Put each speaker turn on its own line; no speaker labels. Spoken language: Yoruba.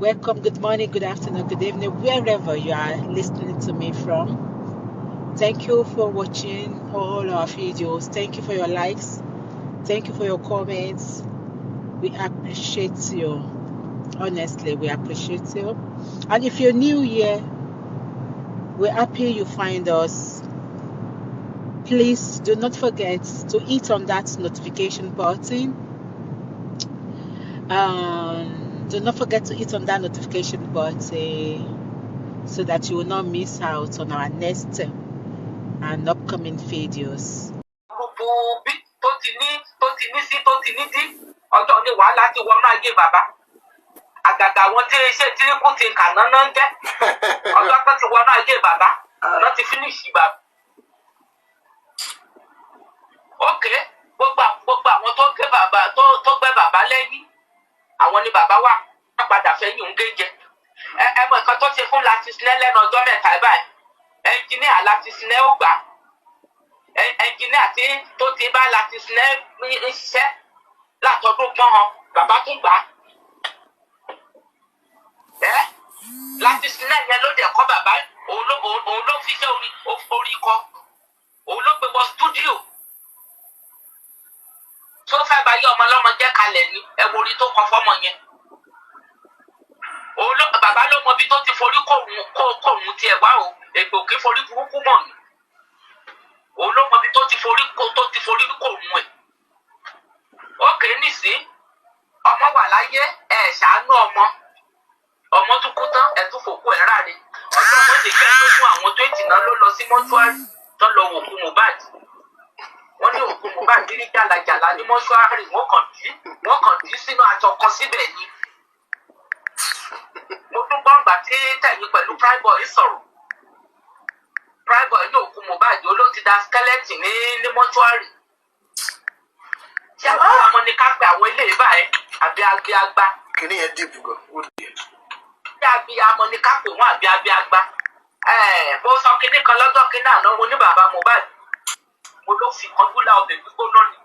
Welcome, good morning, good afternoon, good evening, wherever you are listening to me from. Thank you for watching all our videos. Thank you for your likes. Thank you for your comments. We appreciate you. Honestly, we appreciate you. And if you're new here, we're happy you find us. Please do not forget to hit on that notification button. Do not forget to hit on that notification button so that you will not miss out on our next and upcoming videos.
Àgàgà àwọn tí iṣẹ́ tíríkù ti kà náná ń jẹ́ ọjọ́ kan ti wọnú ayé bàbá náà ti fínísì bàbá. Ókè gbogbo àwọn tó gbé bàbá tó gbé bàbá lẹ́yìn àwọn ni bàbá wà padà fẹ́yìn ń géjẹ. Ẹ mọ̀ nǹkan tó ṣe fún Latisnẹ́ lẹ́nu ọjọ́ mẹ́ta báyìí ẹnjìníà Latisnẹ́ ó gbà ẹnjìníà tó ti bá Latisnẹ́ ń ṣiṣẹ́ látọdún gbọ́n hàn bàbá tún gbà á. Latisnẹ́ yẹn ló dẹ̀ kọ́ bàbá òun ló fi iṣẹ́ orí kọ́ òun ló gbé wọ stúdíò tó fẹ́ bá yé ọmọ ọlọ́mọ jẹ́ kalẹ̀ ní ẹ̀wọ̀n orí tó kọ fọ́mọ yẹn bàbá ló mọ bí tó ti forí kòrùn tiẹ̀ wá o ègbò kí forí burúkú mọ̀ ní òun ló mọ bí tó ti forí kòrùn ẹ̀ ókè nìsí ọmọ wà láyé ẹ̀ ṣàánú ọmọ tún kú tán ẹ̀tún fòkú ẹ̀ ráre ọjọ́ mọ́tò kẹ́ ló mú àwọn tó ìtìná ló lọ sí mọ́ṣúárì tó lọ wò òkú Mohbad wọ́n ní òkú Mohbad rí jàlàjàlà ní mọ́ṣúárì wọ́n kàn dí sínú aṣọ kan síbẹ̀ ni mo tún gbọ́ ǹgbà tí tẹ̀yìn pẹ̀lú Primeboy sọ̀rọ̀ Primeboy ní òkú Mohbad ló ti da skeleton ní mọ́ṣúárì ṣé àwọn ọmọ ní ká pé àwọn ilé ìbáyẹn àbí agbé agbá.
Kìnìún yẹn dìbò gan ó dì í.
Bí abiyamọ ni ká pè wọ́n àbí abíagbá. Mo sọ kinní kan lọ́jọ́ kinní àná mo ní bàbá Mohbad mo ló fi kan gúlà ọbẹ̀ gbígbóná ni.